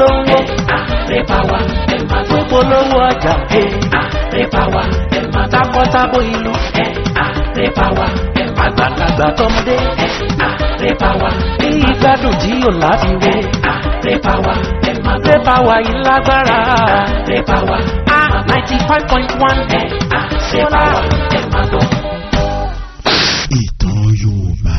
polówó. Àrẹ̀báwá ẹ máa gbọ́. Polówó ọjà. Àrẹ̀báwá ẹ máa gbọ́. Takọ́tabo ìlú. Àrẹ̀báwá ẹ máa gbọ́. Àgbàlagbà tọmọdé. Àrẹ̀báwá ní ìgbádùn tí yóò láfiwé. Àrẹ̀báwá ẹ máa gbọ́. Àrẹ̀báwá yìí lágbára. Àrẹ̀báwá 95.1. Àrẹ̀báwá ẹ máa gbọ́. Ìtàn Yorùbá.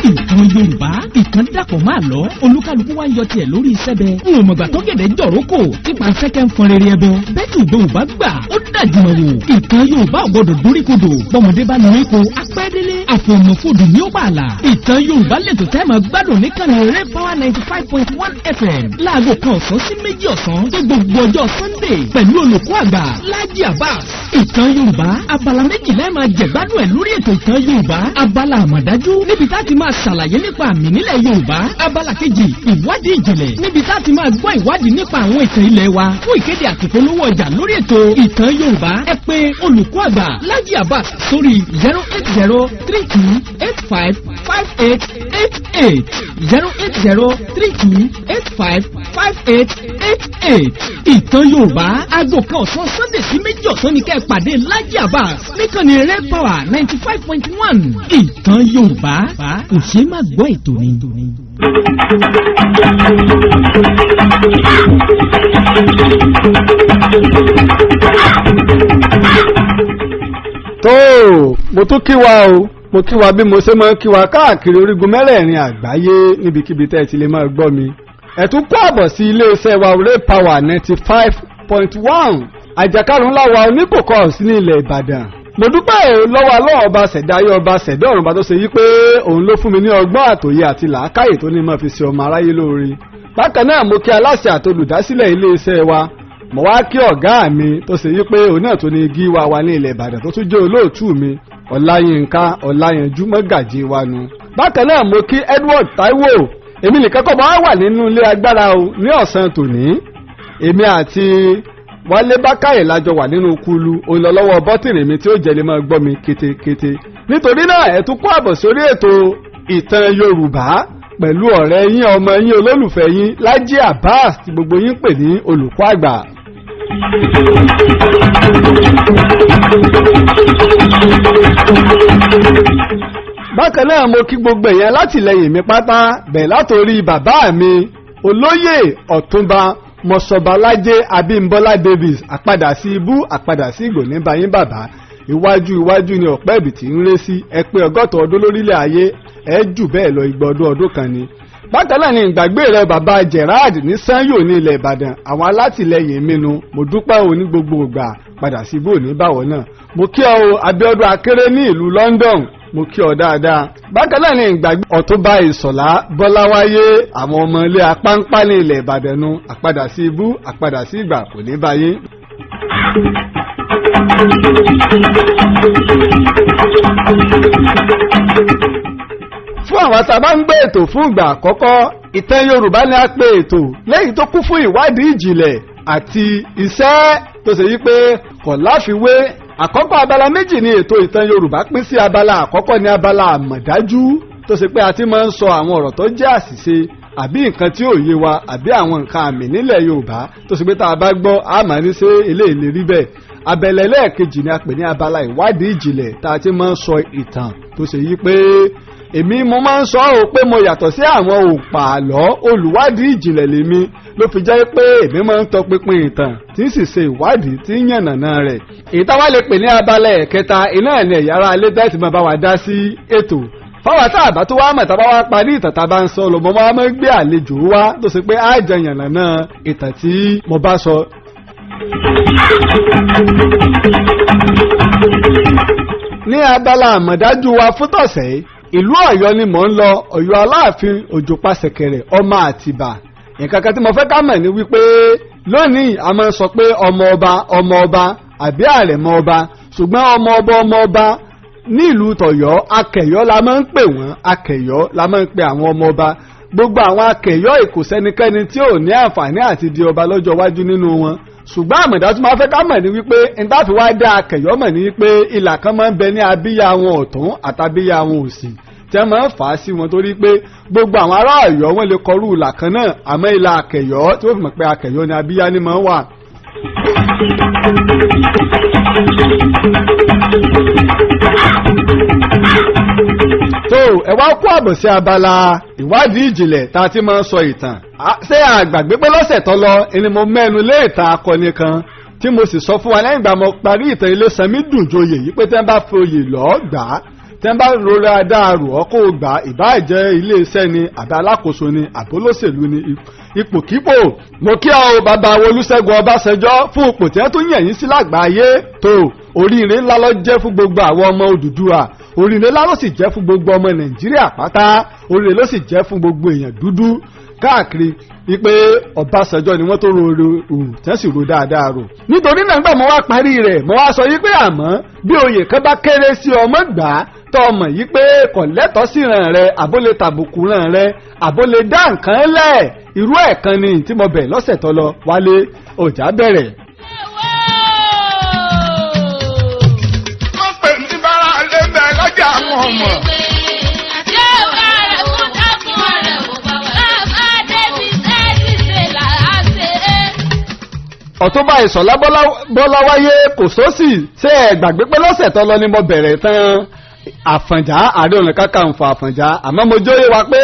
Ìtàn Yorùbá, ìtàn dàpọ̀ máa lọ, olúkálùkù wá ń yọ tiẹ̀ lórí ìṣẹ́bẹ̀. N ò mọ̀gbà tó gẹ̀dẹ̀ jọ̀rókò, ipa sẹ́kẹ̀ ń fọn rere ẹbọ. Bẹ́ẹ̀ni Yorùbá gbà, ó dàjùmọ̀ wò. Ìtàn Yorùbá ò gbọdọ̀ dóríkodò. Bọ́mọdé bá lọ ipò apẹ́délé, àfọ̀mọ̀fọ̀dù ní ó bàlà. Ìtàn Yorùbá lè tó tẹ́ máa gbádùn níkànnì Raypower 95.1 FM. Láago kan ọ̀sán sí méjì ọ̀sán tó gbogbo ọjọ́ Sunday pẹ̀lú olùkọ́ àgbà Láàjì Abbas. Ìtàn Yorùbá, abala méjìlá máa jẹ̀gbádùn ẹ̀ lórí ètò Ìtàn Yorùbá. Abala àmọ̀dájú níbi tá ti máa ṣàlàyé nípa àmì nílẹ̀ Yorùbá. Abala kejì, ìwádìí ìjìnlẹ̀ níbi tá ti máa gbọ́ ìwádìí nípa àwọn ìtàn ilẹ̀ wa. Fún ìkéde àti ìpolówó ọjà lórí ètò Ìtàn Yorùbá, ẹ pè olùkọ́ àgbà Láàjì Abbas sórí 08032855888 08032855888. Ìtàn Yorùbá, aago kan ọ̀sán Sunday sí méjì ọ̀sán ni kẹ́ ẹ pàdé Láàjì Abbas níkànnì Raypower 95.1. Ìtàn Yorùbá kò ṣeé má gbọ́ ètò ni. tó mo tún kí wa o, mo kí wa bí mo ṣe máa ń kí wa káàkiri orígun mẹ́rẹ̀ẹ̀rin àgbáyé níbikíbi tẹ́ ẹ ti lè máa gbọ́ mi. ẹ tún kó àbọ̀ sí iléeṣẹ́ wa Raypower 95.1 àjàkálù ńlá wa oníkòkò sí ní ilẹ̀ Ìbàdàn. mo dúpẹ́ lọ́wọ́ Ọlọ́run ọba ṣẹ̀dá ayé ọba ṣẹ̀dá ọ̀run bá tó ṣe yí pé òun ló fún mi ní ọgbọ́n àtòyé àti làákàyè tó ní máa fi ṣe ọmọ aráyé lóore. bákan náà mo kí aláṣẹ àtolùdásílẹ̀ iléeṣẹ́ wa, mo wá kí ọ̀gá mi tó ṣe yí pé òun náà tó ní igi wa ní ilẹ̀ Ìbàdàn tó tún jẹ́ olóòtú mi Ọláyínká Ọláyanjú mọ́gàjí wa nu. bákan náà mo kí Edward Taiwo, èmi nìkan kọ́ máa wà nínú ilé agbára o ní ọ̀sán tòní. èmi àti Wálé Bákàyè lájọ wà nínú kúlú, òun lọ lọ́wọ́ bọ́tìrì mi tí ó jẹ́ lè máa gbọ́ mi kétékété. nítorí náà ẹ tún kó àbọ̀ sórí ètò Ìtàn Yorùbá pẹ̀lú ọ̀rẹ́ yín ọmọ yín olólùfẹ́ yín Láàjì Abbas tí gbogbo yín pè ní olùkọ́ àgbà. bákan náà mo kí gbogbo èèyàn látìlẹ́yìn mi pátá, bẹ̀ látòrí bàbá mi olóyè Ọ̀túnba Mọ̀sọ̀bálájé Abímbọ́lá Davis, àpadà sí ibú àpadà sí ìgbò ní báyìí bàbá. iwájú iwájú ni ọ̀pẹ́ ẹ̀bì tí ń ré sí, ẹ pé 100 ọdún lórílẹ̀ ayé, ẹ jù bẹ́ẹ̀ lọ, 200 ọdún kan ni. bákan náà ni ìgbàgbé rẹ bàbá Gerard ní Sanyo ní ilẹ̀ Ìbàdàn, àwọn alátìlẹyìn mi nu, mo dúpẹ́ o ní gbogbo ìgbà, padà sí ibú òní báwọ̀ náà. mo kí ọ o Abíọ́dún Akéré ní ìlú London, mo kí ọ dáadáa. bákan náà ni ìgbàgbé Ọ̀túnba Ìṣọ̀lá Bọ́láwáyé, àwọn ọmọ ilé apáńpá ní ilẹ̀ Ìbàdàn nu, àpadà sí ibú àpadà sí ìgbà kò ní báyé. fún àwọn tá a bá ń gbé ètò fún ìgbà àkọ́kọ́, Ìtàn Yorùbá ni a pè ètò lẹ́yìn tó kún fún ìwádìí ìjìnlẹ̀ àti iṣẹ́ tó ṣe yí pé kò láfiwé. àkọ́kọ́ abala méjì ni ètò Ìtàn Yorùbá pín sí. abala àkọ́kọ́ ni abala àmọ̀dájú tó ṣe pé a ti máa ń sọ àwọn ọ̀rọ̀ tó jẹ́ àṣìṣe àbí nǹkan tí ò yé wa àbí àwọn nǹkan àmì nílẹ̀ Yorùbá tó ṣe pé tá a bá gbọ́ a máa ní ṣe eléyìí lè rí bẹ́ẹ̀. abẹ́lẹ̀ lẹ́ẹ̀kejì ni a pè ní abala ìwádìí ìjìnlẹ̀ tá a ti máa ń sọ ìtàn tó ṣe yí pé èmi mo máa ń sọ ọ́ pé mo yàtọ̀ sí àwọn òpààlọ́, olùwádìí ìjìnlẹ̀ lèmi, ló fi jẹ́ pé èmi máa ń tọpinpin ìtàn tí ń sì ṣe ìwádìí tí ń yànnàná rẹ̀. èyí táwa lè pè ní abala ẹ̀kẹta iná ẹ̀ ní ẹ̀yà ara alẹ́ bẹ́ẹ̀ tí mo bá wa dá sí ètò. fáwọn tá a bá tó wá mọ̀ tá a bá wá parí ìtàn tá a bá ń sọ lọ, mo máa ń gbé àlejò wá tó ṣe pé á jẹ yànnàná ìtàn tí mo bá sọ. ní abala àmọ̀dájú wa fún tọ̀sẹ̀, ìlú Ọ̀yọ́ ni mò ń lọ, Ọ̀yọ́ Aláàfin Òjòpá Ṣẹ̀kẹ̀rẹ̀ ọmọ Àtìbà. nǹkan kan tí mo fẹ́ ká mọ̀ ní wípé lónìí a máa ń sọ pé ọmọ ọba àbí àrẹ̀mọ ọba, ṣùgbọ́n ọmọ ọba ní ìlú tọ̀yọ́ akẹ̀yọ́ la máa ń pè wọ́n, akẹ̀yọ́ la máa ń pè àwọn ọmọ ọba. gbogbo àwọn akẹ̀yọ́ kò sẹ́nikẹ́ni tí ò ní àǹfààní àti di ọba lọ́jọ́ iwájú nínú wọn. ṣùgbọ́n àmọ̀dá tí máa fẹ́ ká mọ̀ ní wípé nígbà tí wàá dá akẹ̀yọ́ mọ̀ ní wípé ìlà kan máa ń bẹ ní abíyá wọn ọ̀tún àtàbíyá wọn òsì. tí wọ́n máa ń fà á sí wọn torí pé gbogbo àwọn ará Ọ̀yọ́ wọn lè kọrú ìlà kan náà àmọ́ ìlà Akẹ̀yọ́ tí wọ́n fi mọ̀ pé Akẹ̀yọ́ ni abíyá ni máa ń wà. tó ẹ wá kó àbọ̀ sí abala ìwádìí ìjìnlẹ̀ tá a ti máa ń sọ ìtàn. ṣé àgbàgbé pé lọ́sẹ̀ tó lọ ni mo mẹ́nu lé ìtàn akọni kan tí mo sì sọ fún wa lẹ́yìn ìgbà mo parí ìtàn Ilésanmí Dùnjoyè yìí pé tẹ́ ń bá fi oyè lọ́ọ́ gbà á tẹ́ ń bá rọra dáàrò ọkọ̀ gbà ìbáàjẹ́ iléeṣẹ́ ni àbí alákòóso ni àbólóṣèlú ni ipòkípò. mo kí ọ bàbá Olúṣẹ́gun Ọbásanjọ́ fún ipò tí wọ́n tún yàn yín sí lágbàáyé tó oríire ńlá ló jẹ́ fún gbogbo àwọn ọmọ Odùduwà oríire ńlá ló sì jẹ́ fún gbogbo ọmọ Nàìjíríà pátá oríire ló sì jẹ́ fún gbogbo èèyàn dúdú káàkiri wípé Ọbásanjọ́ ni wọ́n tó ro tí wọ́n sì ro dáadáa rò. nítorí náà nígbà mo wá parí rẹ̀ mo wá sọ yí pé àmọ́ bí oyè kan bá kéré sí ọmọ gbà á tọ́ ọmọ yìí pé kò lẹ́tọ̀ọ́ sí ràn rẹ àbólé tàbùkù ràn rẹ àbólé dá nǹkan lẹ̀ irú ẹ̀ kan ni tí mo bẹ̀ lọ́sẹ̀ tó lọ Wálé ọjà bẹ̀rẹ̀. wọ́n pè ní bára lé bẹ́ẹ̀ lọ́jà àwọn ọmọ. Ọ̀túnba Ìṣọ̀lá Bọ́láwáyé kò sósì ṣé ẹ gbàgbé pé lọ́sẹ̀ tó lọ ni mo bẹ̀rẹ̀ tán Àfọ̀njá Ààrẹ Ọ̀nà Kakanfò Àfọ̀njá àmọ́ mo jóyè wa pé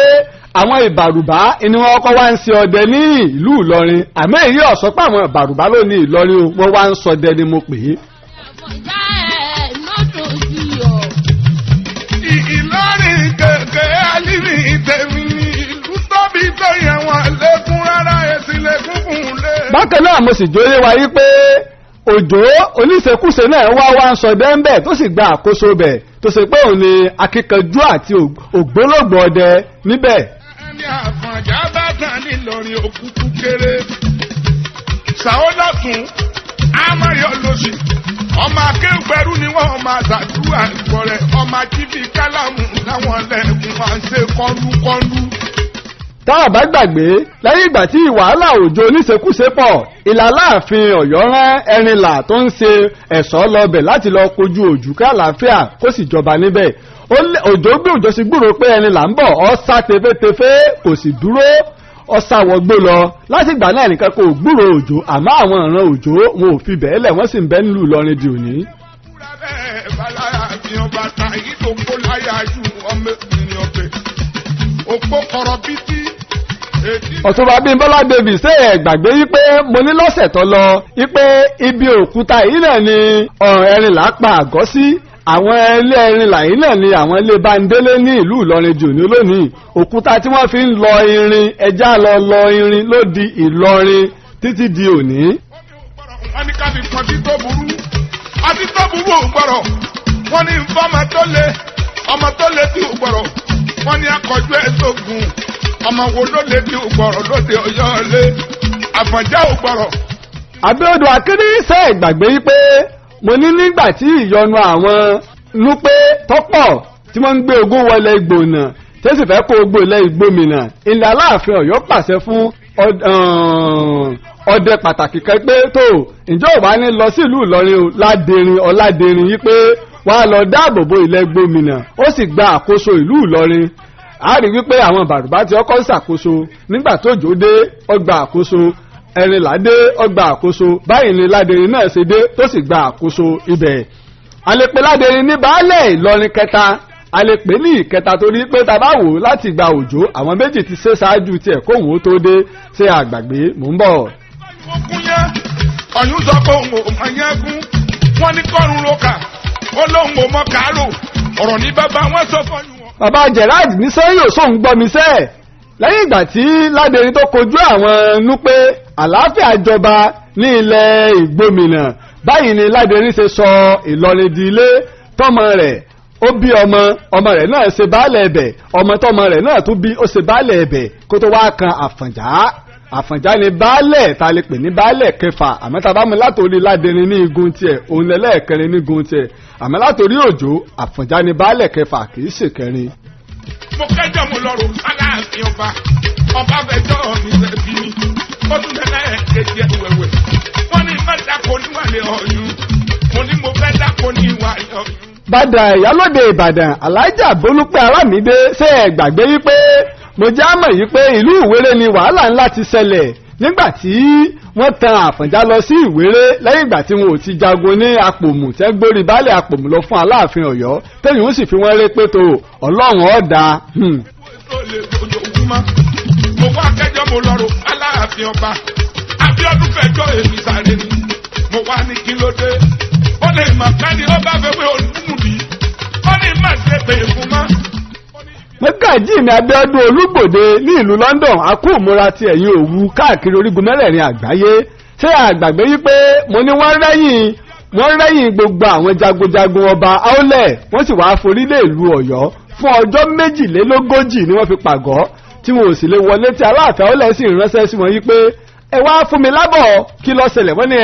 àwọn ìbàrùbá ni wọ́n kọ́ wá ń ṣe ọdẹ ní ìlú Ìlọrin àmọ́ èyí ọ̀sọ́ pé àwọn ìbàrùbá ló ní Ìlọrin o wọ́n wá ń ṣọdẹ ni mo pè é. Ìlọrin gègé alírí ìtẹ̀mí ìlú tóbi tó yẹ wọn lẹ́kún rárá èsì lẹ́kún fún un lé. bákan náà mo sì jóyè wa yí pé Òjó oníṣekúṣe náà wá ń ṣọdẹ ń bẹ̀ tó sì gba àkóso bẹ̀ tó ṣe pé òun ni akíkanjú àti ògbólógbò ọdẹ níbẹ̀. ẹni Àfọ̀njá bá tàn nílọrin òkúkú kéré sàólọ́tún amáyọ lóṣì ọmọ akéwùgbẹ́rú ni wọ́n máa ṣàdúrà ìkọrẹ ọmọ ajíbi kálámù láwọn lẹ́kùn máa ń ṣe kọ́lúkọ́lú. tá a bá gbàgbé lẹ́yìn ìgbà tí wàhálà Òjó oníṣekúṣe pọ̀ Ìlà Aláàfin Ọ̀yọ́ rán Ẹrinlà tó ń ṣe ẹ̀ṣọ́ lọ́bẹ̀ láti lọ kojú Òjùká àlàáfíà kó sì jọba níbẹ̀. Òjó gbé Òjó sí gbúrò pé Ẹrinlà ń bọ̀ ó sá tefétefé kò sì dúró ó sá wọgbó lọ láti ìgbà náà nìkan kò gbúrò Òjó àmọ́ àwọn ìran Òjó wọn ò fi bẹ́ẹ̀ lẹ̀ wọ́n sì ń bẹ nílùú Ìlọrin di òní. Ọ̀túnba Bímbọ́lá Davis ṣe ẹ̀ gbàgbé wípé mo ní lọ́sẹ̀ tó lọ wípé ibi òkúta yìí náà ni Ẹrinlà pa àgọ́ sí àwọn ilé Ẹrinlà yìí náà ni àwọn ilé Bándélé ní ìlú Ìlọrin di òní lónìí òkúta tí wọ́n fi ń lọ irin ẹja lọ irin ló di Ìlọrin títí di òní. wọ́n ní ká fi kan tí tó burú àti tó burú ò gbọ́rọ̀ wọ́n ní nfọ́mọ tó le ọmọ tó le tí ò gbọ́rọ̀ wọ́n ní akọjú ẹ̀ sógun ọmọ wo ló lè bí ògbọ̀rọ̀ lóde Ọ̀yọ́ lé Àfọ̀njá ògbọ̀rọ̀. Abíọ́dún Akíní ṣe ìgbàgbé wípé mo ní nígbà tí ìyọnu àwọn Núpé tọ́pọ̀ tí wọ́n ń gbé ogún wọlé Ìgbònà tí ó sì fẹ́ kó ogbó ilẹ̀ Ìgbòmìnà ilẹ̀ Aláàfin Ọ̀yọ́ pàṣẹ fún ọdẹ pàtàkì kan pé tó ǹjọ́ ò wá ní lọ sí ìlú Ìlọrin Ọládẹrin yí pé wàá lọ dáàbò bo ilẹ̀ Ìgbòmìnà ó sì gba àkóso ìlú Ìlọrin. A rí wípé àwọn bàrùbá tí ọkọ̀ ń ṣàkóso nígbà tó Òjó dé ọgbà àkóso Ẹrinlà dé ọgbà àkóso báyìí ni Ládẹrin náà ṣe dé tó sì gba àkóso ibẹ̀. A lè pe Ládẹrin ní baálẹ̀ Ìlọrin kẹta a lè pè ní ìkẹta torí pé ta bá wò láti gba Òjó àwọn méjì ti ṣe ṣáájú tiẹ̀ kóhùn ó tó dé ṣe àgbàgbé mò ń bọ̀. ọ̀yún sọ pé òun ò mọ yẹn gún wọ́n ní kọ́run ló kà ó lóun ò mọ kàárò ọ̀rọ̀ ní bàbá wọn sọ fọyún. Bàbá Gerard ní sẹ́yìn òṣòun gbọ́ mi sẹ́ẹ̀ lẹ́yìn ìgbà tí Ládẹrin tó kojú àwọn Núpé àlàáfíà jọba ní ilẹ̀ Ìgbòmìnà báyìí ni Ládẹrin ṣe sọ Ìlọrin di ilé tọ́mọ rẹ̀ ó bí ọmọ rẹ̀ náà ṣe baálẹ̀ ẹ̀bẹ̀ ọmọ tọ́mọ rẹ̀ náà tún bí ó ṣe baálẹ̀ ẹ̀bẹ̀ kó tó wá kan Àfọ̀njá ni baálẹ̀ ta lè pè ní baálẹ̀ kẹfà àmọ́ tá a bá mú látòrí Ládẹrin ní igun tiẹ̀ òun lẹ́lẹ́ẹ̀kẹrin ní igun tiẹ̀ àmọ́ látòrí Òjó Àfọ̀njá ni baálẹ̀ kẹfà kì í ṣe kẹrin. mo kẹjọ mo lọrùn Aláàfin ọba fẹjọ́ mi sẹbi mi ó tún lẹ náà kejì ẹ wẹwẹ wọ́n ní fẹ́ dáko níwàlẹ Ọ̀yún mo ní mo fẹ́ dáko níwàlẹ Ọ̀yún. bàdà ìyálóde ìbàdàn alájà bólúpẹ́ arámidé ṣe é gbàgbé wípé mo já mọ̀ yí pé ìlú ìwéré ni wàhálà ńlá ti ṣẹlẹ̀ nígbà tí wọ́n tan àfọ̀njá lọ sí ìwéré lẹ́yìn ìgbà tí wọn ò ti jagun ní apòmù tẹ́ gbórí baálẹ̀ apòmù lọ fún aláàfin ọ̀yọ́ tẹ́yìn ó sì fi wọ́n ré pé tó ọlọ́run ọ̀dà. mo wá kẹjọ mo lọrọ aláàfin ọba Abíọ́dún fẹjọ́ èmi sáré ni mo wá ní kí ló dé ó lè mà káni ó bá fẹ́ pé olúmùdí ó ní má ṣe pé fún mọ́. mọ́gàjí mi Abíọ́dún Olúgbòde ní ìlú London akú ìmúra ti ẹ̀yìn òwu káàkiri orígun mẹ́rẹ̀ẹ̀rin àgbáyé ṣé àgbàgbé wípé mo ní wọ́n rẹ́yìn gbogbo àwọn jagunjagun ọba Aólẹ̀ wọ́n sì wáá forílẹ̀ ìlú Ọ̀yọ́ fún ọjọ́ 42 ni wọ́n fi pàgọ́ tí wọn ò sì lè wọlé tí Aláàfin Aólẹ̀ sì ránṣẹ́ sí wọn yí pé ẹ wá fún mi lábọ̀ kí ló ṣẹlẹ̀ wọ́n ní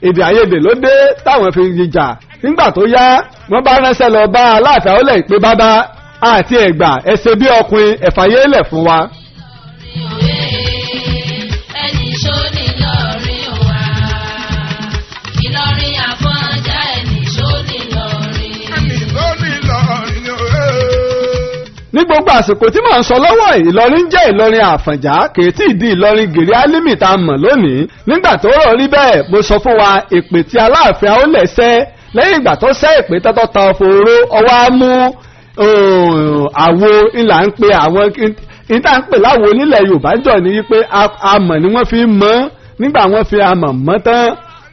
èdè àìyedè ló dé táwọn fi jà nígbà tó yá wọ́n bá ránṣẹ́ lọ bá Aláàfin Aólẹ̀ pé bàbá àti ẹ̀gbà ẹsẹ̀ bí ọkùnrin ẹ̀fàyé lẹ̀ fún wa. ní gbogbo àsìkò tí mò ń sọ lọ́wọ́ Ìlọrin jẹ́ Ìlọrin Àfọ̀njá kèétí ìdí Ìlọrin gèrè álímì tá a mọ̀ lónìí nígbà tó rọ̀ rí bẹ́ẹ̀ mo sọ fún wa èpè tí Aláàfin Aólẹ̀ sẹ́ lẹ́yìn ìgbà tó sẹ́ èpè tọ́tọ́ ta ọ̀fọ̀ọ́rọ́ ọwọ́ á mú àwo ńlá ń pe àwọn ìta ń pè láwo nílẹ̀ Yorùbá jọ ní wípé amọ̀ ni wọ́n fi mọ́ nígbà wọ́n fi amọ̀ mọ́ tán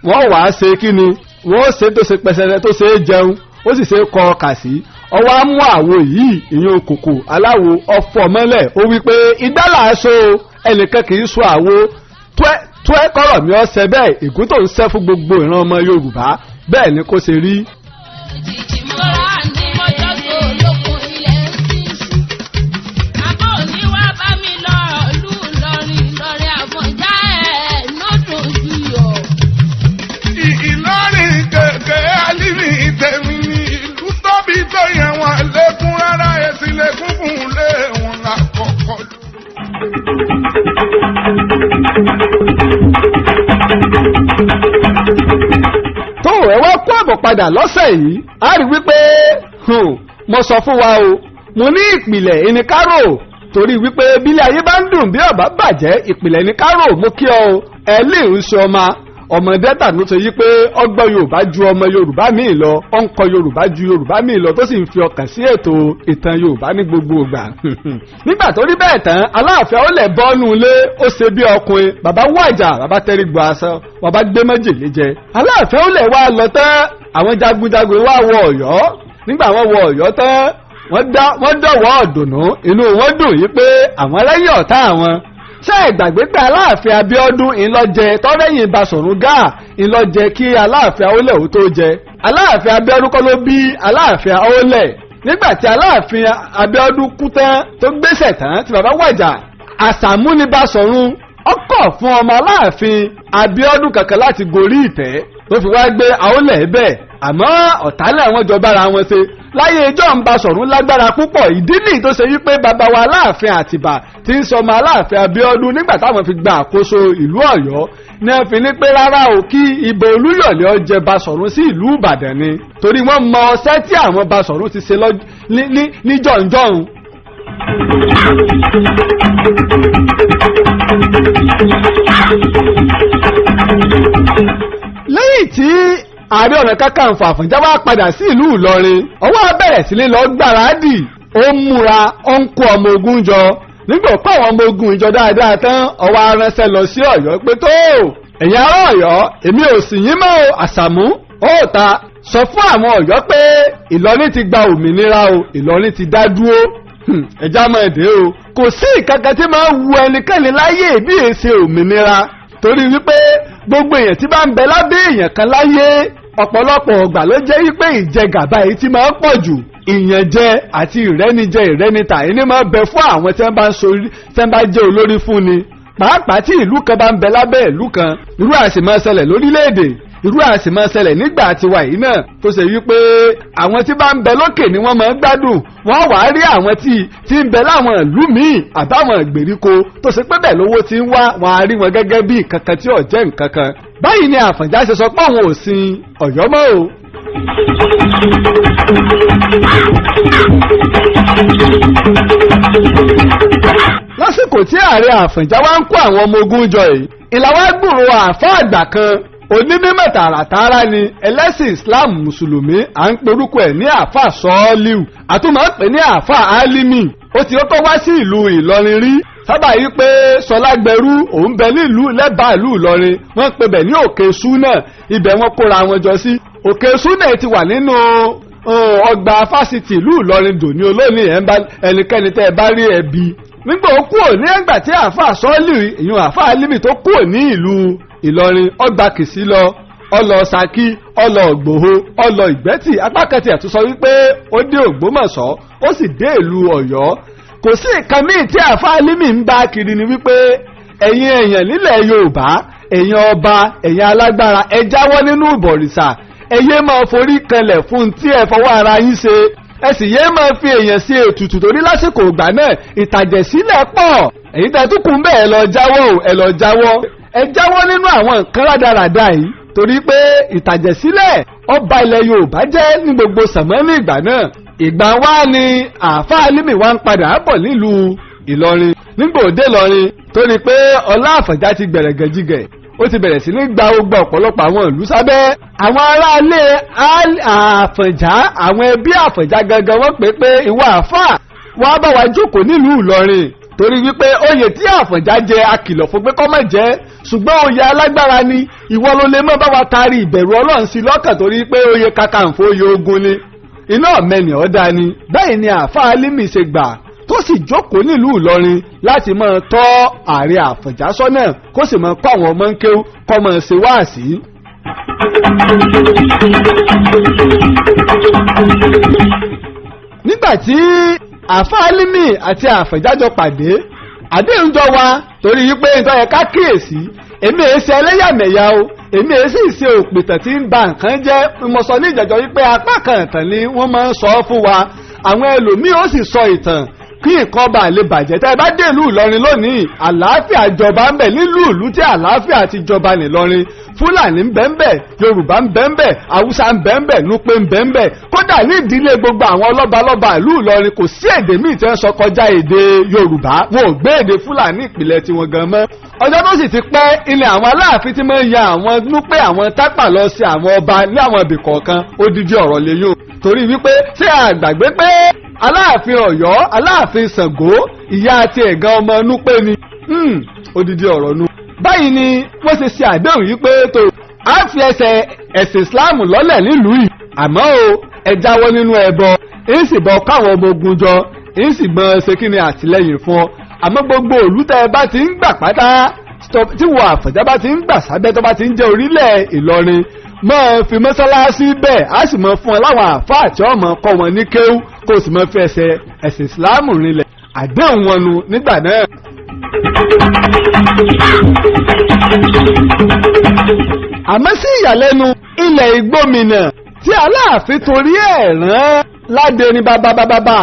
wọ́n wàá ṣe kí ni wọ́n ṣe tó ṣe pẹ̀sẹ̀rẹ̀ tó ṣe é jẹun ó sì ṣe kọ ọkà sí ọwọ́ á mú àwo yìí ìyẹn kòkò aláwo ọ̀fọ̀ mọ́lẹ̀ ó wípé ìgbálà aṣọ ẹnìkan kì í sọ àwo tó ẹ kọ́rọ̀ mi ọ̀sẹ̀ bẹ́ẹ̀ ègún tó ń ṣẹ́ fún gbogbo ìran ọmọ Yorùbá bẹ́ẹ̀ ni kó ṣe rí. tó yẹ wọn lẹ́kún rárá èsì lẹ́kún fún lé wọn lákọ̀ọ́kọ́. tó ẹ wá kó àbọ̀ padà lọ́sẹ̀ yìí a rí wípé mo sọ fún wa o mo ní ìpìlẹ̀ ìníkárò torí wípé bílẹ̀ ayé bá ń dùn bí ọ̀bá bàjẹ́ ìpìlẹ̀ ìníkárò mo kí ọ ẹ lè ń ṣe ọmọdé tàbí tó yí pé ọgbọ́n Yorùbá ju ọmọ Yorùbá míì lọ ó ń kọ Yorùbá ju Yorùbá míì lọ tó sì ń fi ọkàn sí ètò ìtàn Yorùbá ní gbogbo ìgbà. nígbà tó rí bẹ́ẹ̀ tán Aláàfin Aólẹ̀ bọ́nú ilé ó ṣe bí ọkùnrin bàbá wàjà bàbá tẹ́rí gbọ́ aṣọ bàbá gbé májèlé jẹ. Aláàfin Aólẹ̀ wá lọ tán àwọn jagunjagun wá wọ Ọ̀yọ́ nígbà wọ́n wọ Ọ̀yọ́ tán wọ́n dọ̀wọ́ ọ̀dùnnú inú wọn dùn yí pé àwọn lẹ́yìn ọ̀tá àwọn ṣé ìgbàgbé pé Aláàfin Abíọ́dún ìlọjẹ tọ́rẹ́yìn Basọ̀rún Gáà ìlọjẹ kí Aláàfin Aólẹ̀ ó tó jẹ. Aláàfin Abíọ́dún kọ́ ló bí Aláàfin Aólẹ̀ nígbà tí Aláàfin Abíọ́dún kú tán tó gbéṣẹ̀ tán tí bàbá wàjà Àṣàmú ní Basọ̀rún ọkọ̀ fún ọmọ Aláàfin Abíọ́dún kankan láti gorí ìtẹ́ tó fi wá gbé Aólẹ̀ bẹ́ẹ̀ àmọ́ ọ̀tálẹ̀ àwọn jọba ara wọn ṣe láyé ijọ́ ń Basọ̀rún lágbára púpọ̀ ìdí nìyí tó ṣe wípé bàbá wa Aláàfin Àtìbà tí ń sọmọ Aláàfin Abíọ́dún nígbà táwọn fi gba àkóso ìlú Ọ̀yọ́ ní wọ́n fi ní pé rárá o kí ìbò Olúyọ̀lé ó jẹ Basọ̀rún sí ìlú Ìbàdàn ni torí wọ́n mọ ọṣẹ́ tí àwọn Basọ̀rún ti ṣe ní jọ̀ǹjọ̀hún. lẹ́yìn tí Ààrẹ Ọ̀nà Kakanfò Àfọ̀njá wá padà sí ìlú Ìlọrin ọwọ́ bẹ̀rẹ̀ sí lọ gbáradì ó ń múra ó ń kó ọmọ ogun jọ nígbà pé àwọn ọmọ ogun ìjọ dáadáa tán ọwọ́ aránṣẹ́ lọ sí Ọ̀yọ́ pé tó ẹ̀yin ará Ọ̀yọ́ èmi ò sì yín mọ́ Àṣàmú Òòtà sọ fún àwọn Ọ̀yọ́ pé Ìlọrin ti gba òmìnira o Ìlọrin ti dá dúró ẹ̀já mọ̀ èdè o kò sí ìkankan tí máa wu ẹnikẹ́ni láyé bí èsì òmìnira torí wípé gbogbo èèyàn tí bá ń bẹ lábẹ́ èèyàn kan láyé ọ̀pọ̀lọpọ̀ ọgbà ló jẹ́ wípé ìjẹgàba èyí tí máa ń pọ̀ jù ìyànjẹ àti ìrẹ́nijẹ ìrẹ́nita ẹni máa ń bẹ fún àwọn tí wọ́n bá jẹ́ olórí fún ni pàápàá tí ìlú kan bá ń bẹ lábẹ́ ìlú kan irú àsì máa ṣẹlẹ̀ lórílẹ̀‐èdè irú àsì máa ṣẹlẹ̀ nígbà tiwa yìí náà tó ṣe wípé àwọn tí bá ń bẹ lókè ni wọ́n máa ń gbádùn wọ́n wàá rí àwọn tí ń bẹ láwọn ìlú míì àbáwọn ìgbèríko tó ṣe pé bẹ́ẹ̀ lówó ti ń wá wọn á rí wọn gẹ́gẹ́ bí nǹkan kan tí ò jẹ́ nǹkan kan báyìí ni Àfọ̀njá ṣe sọ pé àwọn ò sin Ọ̀yọ́ mọ́ o. lásìkò tí ààrẹ Àfọ̀njá wá ń kó àwọn ọmọ ogun jọ yìí ìlàwọ́ gbòòrò àáfàá àgbà kan onímọ̀ tààràtààrà ni ẹlẹ́sìn Islam mùsùlùmí à ń porúkọ ẹ̀ ní àáfàá Sọ́ọ́líù àtúmọ̀ ń pè ní àáfàá Álímì ó ti kọ́kọ́ wá sí ìlú Ìlọrin rí sábà yí pé Sọlágbẹrú òun bẹ nílùú lẹ́bàá ìlú Ìlọrin wọ́n pe bẹ̀ ní Òkè Súnà ibẹ̀ wọ́n kóra wọn jọ sí Òkè Súnà ti wà nínú ọgbà fásitì ìlú Ìlọrin dòní olónìí ẹnikẹ́ni tẹ́ ẹ bá rí ẹbí nígbà ó kúrò ní ẹgbà tí àáfàá Sọ́ọ́líù ìyún àáfàá Álímì tó kúrò ní ìlú Ìlọrin ọgbà Kìsí lọ ọlọ Ṣakí ọlọ Ìgbòho ọlọ Ìgbẹ́tì apákẹ́tì àtúnṣọ wípé ó dé Ògbómọ̀ṣọ́ ó sì dé ìlú Ọ̀yọ́ kò sí nǹkan míì tí àáfàá Álímì ń bá kiri ni wípé ẹ̀yin èèyàn nílẹ̀ Yorùbá ẹ̀yin ọba ẹ̀yin alágbára ẹ jáwọ́ nínú ìbọ̀rìṣà ẹ yé máa forí kanlẹ̀ fún tí ẹ fọwọ́ ara yín ṣe ẹ sì yé máa fi èèyàn sí ètùtù torí lásìkò ìgbà náà ìtàjẹ̀sílẹ̀ pọ̀ èyí tẹ́ tún kún bẹ́ẹ̀ ẹ lọ jáwọ́ ẹ jáwọ́ nínú àwọn nǹkan rádaràda yìí torí pé ìtàjẹ̀sílẹ̀ ọba ilẹ̀ Yorùbá jẹ́ ní gbogbo sàmọ́nì ìgbà náà ìgbà wá ni àáfàá Álímì wá ń padà bọ̀ nílùú Ìlọrin nígbà òde Ìlọrin torí pé ọlá Àfọ̀njá ti gbẹ̀rẹ̀gẹ̀jigẹ̀ ó ti bẹ̀rẹ̀ sí ní gba ogbà ọ̀pọ̀lọpọ̀ àwọn ìlú sábẹ́ àwọn aráalé Àfọ̀njá àwọn ẹbí Àfọ̀njá gangan wọ́n pè ìwọ àáfàá wá bá wa jókòó nílùú Ìlọrin torí wípé oyè tí Àfọ̀njá jẹ akìlọ̀ fún pé kó má jẹ ṣùgbọ́n oyè alágbára ni ìwọ ló lè mọ́ bá wa taari ìbẹ̀rù Ọlọ́run sí lọ́kàn torí pé oyè Kakanfò oyè ogun ni iná ọ̀mẹ́ni ọ̀dá ni bẹ́ẹ̀ ni àáfàá Álímì ṣe gbà tó sì jókòó nílùú Ìlọrin láti máa tọ́ ààrẹ Àfọ̀njá sọ́nà kó sì máa kọ́ àwọn ọmọ ń kéwú kọ́ máa ṣe wáàsí. nígbà tí àáfàá Álímì àti Àfọ̀njá jọ pàdé àdéhùn jọ wà torí wípé nítorí ẹ̀ka kíyèsí èmi èé ṣe ẹlẹ́yàmẹ̀yà o èmi èé sì ṣe òpìtàn tí ń ba nǹkan jẹ́ mo sọ ní ìjẹ́jọ́ wípé apá kan ìtàn ni wọ́n máa ń sọ fún wa àwọn ẹlòmíì ó sì sọ ìtàn kí nǹkan bá lè bàjẹ́ tẹ́ ẹ bá dé ìlú Ìlọrin lónìí àlàáfíà jọba ń bẹ nílùú ìlú tí àlàáfíà ti jọba nìlọrin Fúlàní ń bẹ ń bẹ Yorùbá ń bẹ ń bẹ Haúsá ń bẹ ń bẹ Núpé ń bẹ ń bẹ kódà ní ìdílé gbogbo àwọn lọ́balọ́ba ìlú Ìlọrin kò sí èdè míì tí wọ́n sọ kọjá èdè Yorùbá wọn ò gbé èdè Fúlàní ìpìlẹ̀ tiwọn gan mọ́ ọjọ́ tó sì ti pẹ́ ilẹ̀ àwọn Aláàfin tí máa ń ya àwọn Núpé àwọn Tápà lọ sí àwọn ọba ní àwọn ibì kọ̀ọ̀kan odidi ọ̀rọ̀ lẹ́yìn torí wípé ṣé àgbàgbé pé Aláàfin Ọ̀yọ́ Aláàfin Ṣàngó ìyá àti ẹ̀gán ọmọ Núpé ni odidi ọ̀rọ̀ nu. báyìí ni wọ́n ṣe àdéhùn yìí pé tó a fi ẹ̀sìn Islam lọ́lẹ̀ nílùú yìí àmọ́ o ẹ jáwọ́ nínú ẹbọ èyí sì bọ káwọn ọmọ ogun jọ èyí sì gbọ́n ṣe kí ni àtìlẹ́yìn fún ọ àmọ́ gbogbo òlútẹ́ ẹ bá ti ń gbà pátá tí wọ́n Àfọ̀njá bá ti ń gbà sábẹ́ tó bá ti ń jẹ́ orílẹ̀ Ìlọrin máa fi mọ́sálásí bẹ́ẹ̀ á sì máa fún ọ láwọn àfáà tí wọ́n máa kọ́ wọn ní kéwú kó o sì máa fi ẹ̀sìn ìsìláàmù rinlẹ̀ àdéhùn wọn nu nígbà náà. àmọ́ sí ìyàlẹ́nu ilẹ̀ Ìgbómìnà tí Aláàfin torí ẹ̀ rán Ládé ní bàbá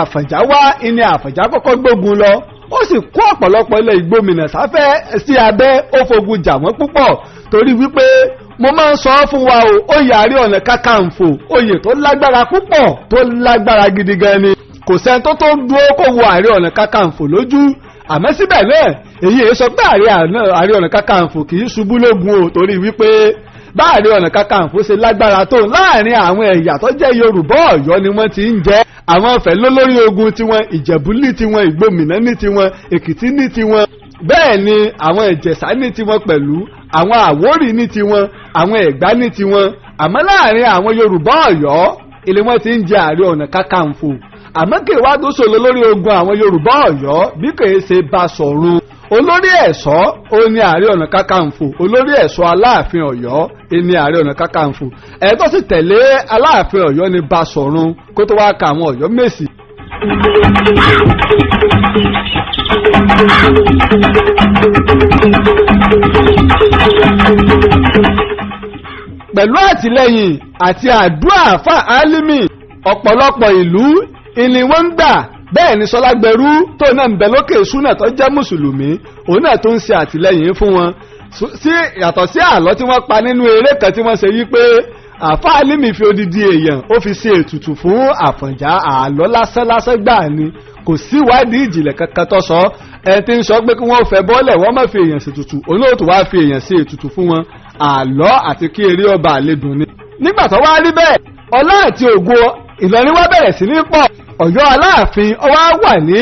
Àfọ̀njá wá ìní Àfọ̀njá kọ́kọ́ gbógun lọ ó sì kó ọ̀pọ̀lọpọ̀ ilẹ̀ Ìgbómìnà sáfẹ́ sí abẹ́ ó fogun jà wọ́n púpọ̀ torí wípé mo máa ń sọ fún wa o oyè Ààrẹ Ọ̀nà Kakanfò oyè tó lágbára púpọ̀ tó lágbára gidi gan ni kò sẹ́ni tó dúró kó wo Ààrẹ Ọ̀nà Kakanfò lójú àmọ́ síbẹ̀ náà èyí èso pé Ààrẹ Ọ̀nà Kakanfò kì í ṣubú lógun o torí wípé bá Ààrẹ Ọ̀nà Kakanfò ṣe lágbára tó láàrin àwọn ẹ̀yà tó jẹ́ Yorùbá Ọ̀yọ́ ni wọ́n ti ń jẹ́ àwọn Ọ̀fẹ́ lólórí ogun tiwọn Ìjẹ̀bú ní tiwọn Ìgbómìnà ní tiwọn Èkìtì ní tiwọn bẹ́ẹ̀ ni àwọn Ìjẹ̀ṣà ní tiwọn pẹ̀lú àwọn Àwórì ní tiwọn àwọn Ẹ̀gbá ní tiwọn àmọ́ láàrin àwọn Yorùbá Ọ̀yọ́ ilé wọn ti ń jẹ Ààrẹ Ọ̀nà Kakanfò àmọ́ kí ìwádìí sọ lórí ogun àwọn Yorùbá Ọ̀yọ́ bí kò ṣe Basọ̀run olórí ẹ̀ṣọ́ ó ní Ààrẹ Ọ̀nà Kakanfò olórí ẹ̀ṣọ́ Aláàfin Ọ̀yọ́ ní Ààrẹ Ọ̀nà Kakanfò ẹ̀ tó sì tẹ̀lé Aláàfin Ọ̀yọ́ ní Basọ̀run kó tó wá ka àwọn Ọ̀yọ́ Mèsì. pẹ̀lú àtìlẹ́yìn àti àdúrà àáfàá Álímì ọ̀pọ̀lọpọ̀ ìlú ìní wọ́n ń gbà bẹ́ẹ̀ ni Sọlágbẹrú tó náà ń bẹ lókè Súnà tó jẹ́ mùsùlùmí òun náà tó ń ṣe àtìlẹ́yìn fún wọn sí yàtọ̀ sí àlọ́ tí wọ́n pa nínú eré kan tí wọ́n ṣe yí pé àfáà Álímì fi odidi èèyàn ó fi ṣe ètùtù fún Àfọ̀njá àlọ́ lásán gbà ni kò sí ìwádìí ìjìnlẹ̀ kankan tó sọ ẹni tí ń sọ pé kí wọ́n fẹ́ bọ́ọ̀lẹ̀ wọ́n má fi èèyàn ṣètùtù olóòtú wá fi èèyàn ṣe ètùtù fún wọn àlọ́ àti kí eré ọba àledùn ni. nígbà tó wá rí bẹ́ẹ̀ ọlá àti ògo Ìlọrin wá bẹ̀rẹ̀ sí ní pọ̀ Ọ̀yọ́ Aláàfin ó wá wà ní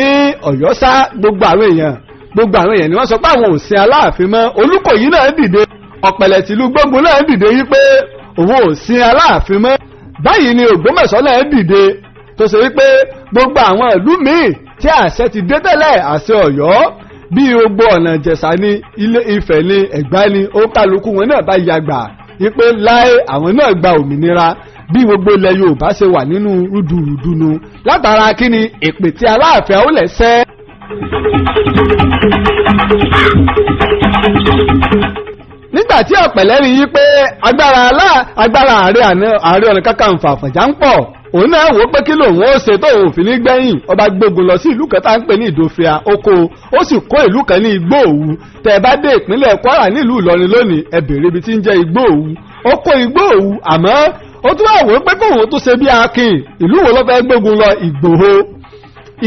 Ọ̀yọ́ sá gbogbo àwọn èèyàn ni wọ́n sọ pé àwọn ò sin Aláàfin mọ́ Olúkòyí náà dìde Ọ̀pẹ̀lẹ̀ tìlú Gbógun náà dìde wípé òun ò sin Aláàfin mọ́ báyìí ni Ògbómọ̀ṣọ́ náà dìde tó ṣe wípé gbogbo àwọn ìlú míì tí àṣẹ ti dé tẹ́lẹ̀ àṣẹ Ọ̀yọ́ bí gbogbo ọ̀nà Ìjẹ̀ṣà ní Ilé Ifẹ̀ ní Ẹ̀gbá ní ó kálukú wọn náà bá yagbà wípé láé àwọn náà gba òmìnira bí gbogbo ilẹ̀ Yorùbá ṣe wà nínú rúdurùdunu látara kíni èpè tí Aláàfin Awólẹ̀ ṣẹ́. nígbà tí Ọ̀pẹ̀lẹ̀ rí i pé agbára Ààrẹ Ọ̀nà Kakanfò Àfọ̀njá ń pọ̀ òun náà wò pé kí lòun ó ṣe tó òfin ní gbẹ̀yìn ọba gbógun lọ sí ìlú kan tá ń pè ní Ìdòfia oko ó sì kó ìlú kan ní Igbóòwú tẹ́ ẹ bá dé ìpínlẹ̀ Kwara nílùú Ìlọrin lónìí ẹ bèrè ibi tí ń jẹ́ Igbóòwú ó kó Igbóòwú àmọ́ ó tún wà wò pé kóun tó ṣe bí akin ìlú wo ló fẹ́ gbógun lọ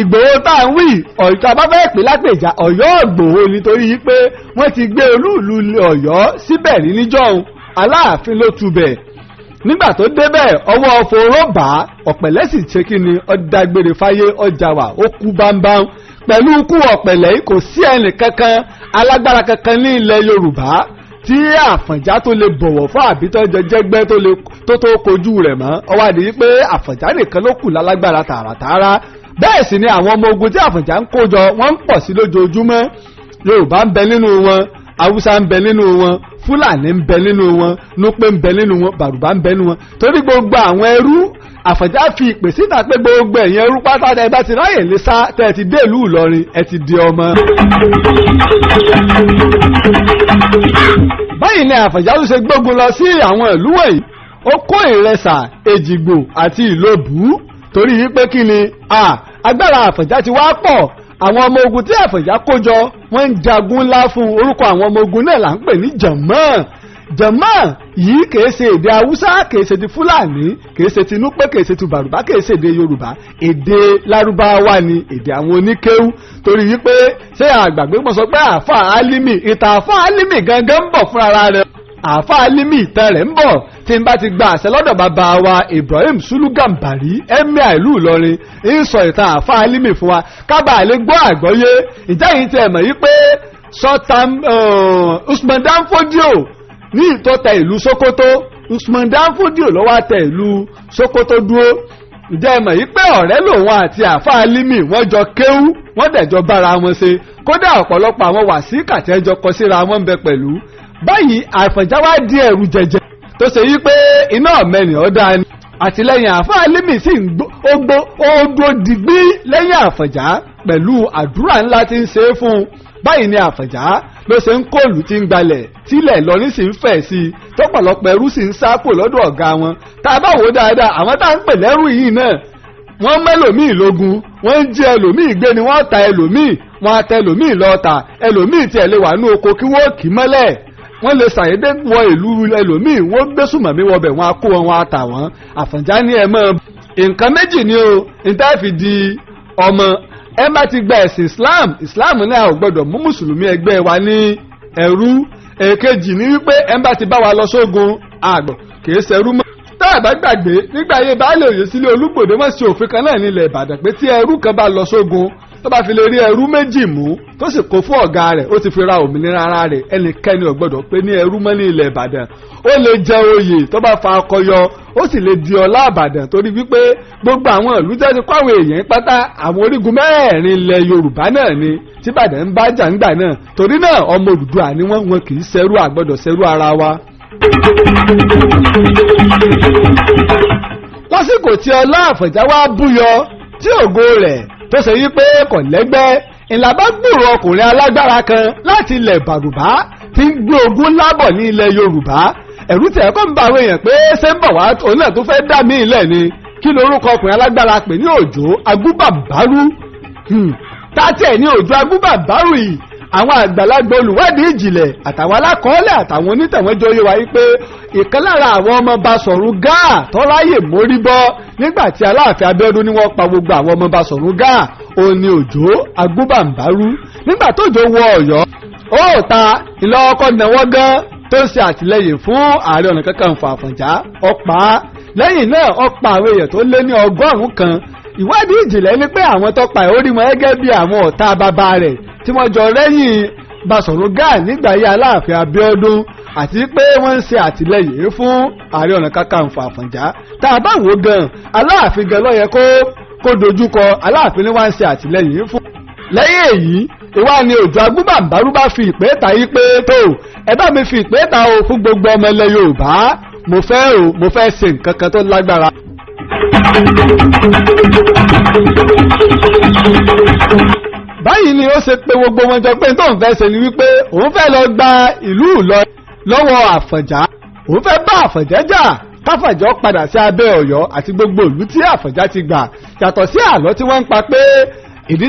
Ìgbòho tá à ń wí ọ̀yọ́ bá fẹ́ pè lápèjà Ọ̀yọ́ Ìgbòho nítorí pé wọ́n ti gbé olúùlú Ọ̀yọ́ síbẹ̀ rí níjọ́un Aláàfin ló tubẹ̀ nígbà tó débẹ̀ ọwọ́ fòró bá Ọ̀pẹ̀lẹ̀ sì ṣe kí ni ọ̀dàgbére fáyé ọjà wà ó kú bámbám pẹ̀lú ikú Ọ̀pẹ̀lẹ̀ kò sí ẹnì kankan alágbára kankan ní ilẹ̀ Yorùbá tí Àfọ̀njá tó lè bọ̀wọ̀ fún àbítọ́jọ jẹ́gbẹ́ tó kojú rẹ̀ mọ́ ọwọ́ àdìyí pé Àfọ̀njá nìkan ló kù lálágbára tààràtààrà bẹ́ẹ̀ sì ni àwọn ọmọ ogun tí Àfọ̀njá ń kó jọ wọ́n ń pọ̀ sí lójoojúmọ́ Yorùbá ń bẹ nínú wọn Haúsá ń bẹ nínú wọn Fúlàní ń bẹ nínú wọn Núpé ń bẹ nínú wọn Bàrùbá ń bẹ nínú wọn torí gbogbo àwọn ẹrú Àfọ̀njá fi ìpè síta pé gbogbo ẹ̀yin ẹrú pátá ẹ bá ti ráyè lè sá tẹ́ ẹ ti dé ìlú Ìlọrin ẹ ti di ọmọ. báyìí ni Àfọ̀njá ló ṣe gbógun lọ sí àwọn ìlú wọ̀nyí ó kó Ìrẹsà Èjìgbò àti Ìlobù torí wípé kí ni agbára Àfọ̀njá ti wá pọ̀ àwọn ọmọ ogun tí Àfọ̀njá kó jọ wọ́n ń jagun ńlá fún orúkọ àwọn ọmọ ogun náà là ń pè ní jàmọ́ yìí kìí ṣe èdè Haúsá kìí ṣe ti Fúlàní kìí ṣe ti Núpé kìí ṣe ti Bàrùbá kìí ṣe èdè Yorùbá èdè Lárúbáwá ni èdè àwọn oníkéwú torí wípé ṣé àgbàgbé mọ̀ sọ pé àáfàá Álímì ìtàn àáfàá Álímì gangan ń bọ̀ fúnra rẹ̀ àáfàá Álímì ìtàn rẹ̀ ń bọ̀ tí n bá ti gba àṣẹ lọ́dọ̀ bàbá wa Ibrahim Sulu Gambari emir ìlú Ìlọrin ń sọ ìtàn àáfàá Álímì fún wa kábàá lè gbọ́ àgbọ́yé ìjẹ́ yìí ti ẹ̀ mọ̀ yí pé Sultan Usman Dan Fodio ní ìtọ́tẹ̀ ìlú Sokoto Usman Dan Fodio ló wá tẹ ìlú Sokoto dúró ǹjẹ́ ẹ mọ̀ yí pé ọ̀rẹ́ lòun àti àáfàá Álímì wọ́n jọ kéwú wọ́n dẹ̀jọ bára wọn ṣe kódà ọ̀pọ̀lọpọ̀ àwọn wàsíkà tẹ́jọ kọ síra wọn ń bẹ pẹ̀lú báyìí Àfọ̀njá wá di ẹ̀rù jẹjẹ tó ṣe yí pé iná ọ̀mẹ́ni ọ̀dà ni àtìlẹ́yìn àáfàá Álímì sì ń odò dìgbí lẹ́yìn Àfọ̀njá pẹ̀lú àdúrà ńlá tí ń ṣe é fún un báyìí ni Àfọ̀njá ló ṣe ń kóòlù tí ń gbalẹ̀ tílẹ̀ Ìlọrin sì ń fẹ̀ sí i tọ́pọ̀lọpọ̀ ẹrú sì ń sápò lọ́dọ̀ ọ̀gá wọn tá a bá wò ó dáadáa àwọn tá à ń pè lẹ́rú yìí náà wọ́n mẹ́lòmíì lógun wọ́n ń jí ẹlòmíì gbé ni wọ́n ta ẹlòmíì wọ́n á tẹ ẹlòmíì lọ́ta ẹlòmíì tiẹ̀ lè wà ní oko kí wọ́n kì í mọ́lẹ̀ wọ́n lè ṣàyédé wọ ìlú ẹlòmíì wọ́n gbé sùmọ̀mí wọbẹ̀ wọ́n á kó wọn á tà wọ́n Àfọ̀njá ní ẹ mọ́ nǹkan méjì ni o níta fi di ọmọ ẹ bá ti gba ẹ̀sìn Islam náà ò gbọ́dọ̀ mú mùsùlùmí ẹgbẹ́ wa ní ẹrú èkejì ní wípé ẹ bá ti bá wa lọ sógun àgbọ̀ kìí ṣẹrú mọ́ tá a bá gbàgbé nígbà ayé baálé òye sílé Olúgbòde wọ́n ṣe òfin kan náà nílẹ̀ Ìbàdàn pé tí ẹrú kan bá lọ sógun tó bá fi lè rí ẹrú méjì mú tó sì kó fún ọ̀gá rẹ̀ ó ti fi ra òmìnira ara rẹ̀ ẹnikẹ́ni ò gbọ́dọ̀ pé ní ẹrú mọ́ ní ilẹ̀ Ìbàdàn ó lè jẹ oyè tó bá fa akọyọ ó sì lè di ọlá Ìbàdàn torí wípé gbogbo àwọn ìlú jẹ́ ti kó àwọn èèyàn pátá àwọn orígun mẹ́rẹ̀ẹ̀rin ilẹ̀ Yorùbá náà ni tí Ìbàdàn ń bá jà ńgbà náà torí náà ọmọ Odùduwà ni wọn kì í ṣẹrú àgbọ́dọ̀ ṣẹrú ara wa. lásìkò tí ọlá Àfọ̀njá wá búyọ tí ògo rẹ̀ tó ṣe yí pé kò lẹ́gbẹ́ ìlàbá gbòòrò ọkùnrin alágbára kan láti ilẹ̀ Bàrùbá tí ń gbé ogun lábọ̀ ní ilẹ̀ Yorùbá ẹ̀rù tẹ̀ kọ́ ń bá àwọn èèyàn pé ṣé ń bọ̀ wá òun náà tó fẹ́ dá mí ilẹ̀ ni kí lorúkọ ọkùnrin alágbára pè ní Òjó Agúbàbárú tàtí ẹ̀ ní Òjó Agúbàbárú yìí àwọn àgbàlagbà olùwádìí ìjìnlẹ̀ àtàwọn alákọọ́lẹ̀ àtàwọn onítẹ̀wọ́jọ́ yé wa wípé ìkan lára àwọn ọmọ Basọ̀rún Gáà tó ráyè mórí bọ́ nígbàtí Aláàfin Abíọ́dún ní wọ́n pa gbogbo àwọn ọmọ Basọ̀rún Gáà òun ni Òjó Agbúbàǹbárú. nígbà tó jọ wọ Ọ̀yọ́ ó ta ìlọ́ọ̀kọ́ náwó gan tó ń ṣe àtìlẹ́yìn fún Ààrẹ Ọ̀nà Kakanfò Àfọ̀njá ọ̀pá lẹ́yìn náà ọ̀pá àwọn èèyàn tó lé ní 100 kan. ìwádìí ìjìnlẹ̀ ní pé àwọn tó pa ìhórí wọn gẹ́gẹ́ bí àwọn ọ̀tá bàbá rẹ̀ tí wọ́n jọ rẹ́yìn Basọ̀rún Gáà nígbà yí Aláàfin Abíọ́dún àti pé wọ́n ń ṣe àtìlẹ́yìn fún Ààrẹ Ọ̀nà Kakanfò Àfọ̀njá. tá a bá wò gan Aláàfin gan ló yẹ kó dojúkọ Aláàfin ni wọ́n ń ṣe àtìlẹ́yìn fún. lẹ́yìn èyí ìwá ni Òjó Agbúbàǹbárú bá fi ìpè ta yí pé tó ẹ bá mi fi ìpè ta o fún gbogbo ọmọ ilẹ̀ Yorùbá mo fẹ́ ṣe nǹkan kan tó lágbára. báyìí ni ó ṣe pé gbogbo wọn jọ pé tó ń fẹ́ ṣe ni wípé òun fẹ́ lọ gba ìlú Ìlọrin lọ́wọ́ Àfọ̀njá òun fẹ́ bá Àfọ̀njá jà káfọ̀njá padà sí abẹ́ Ọ̀yọ́ àti gbogbo ìlú tí Àfọ̀njá ti gbà yàtọ̀ sí àlọ́ tí wọ́n ń pa pé ìdí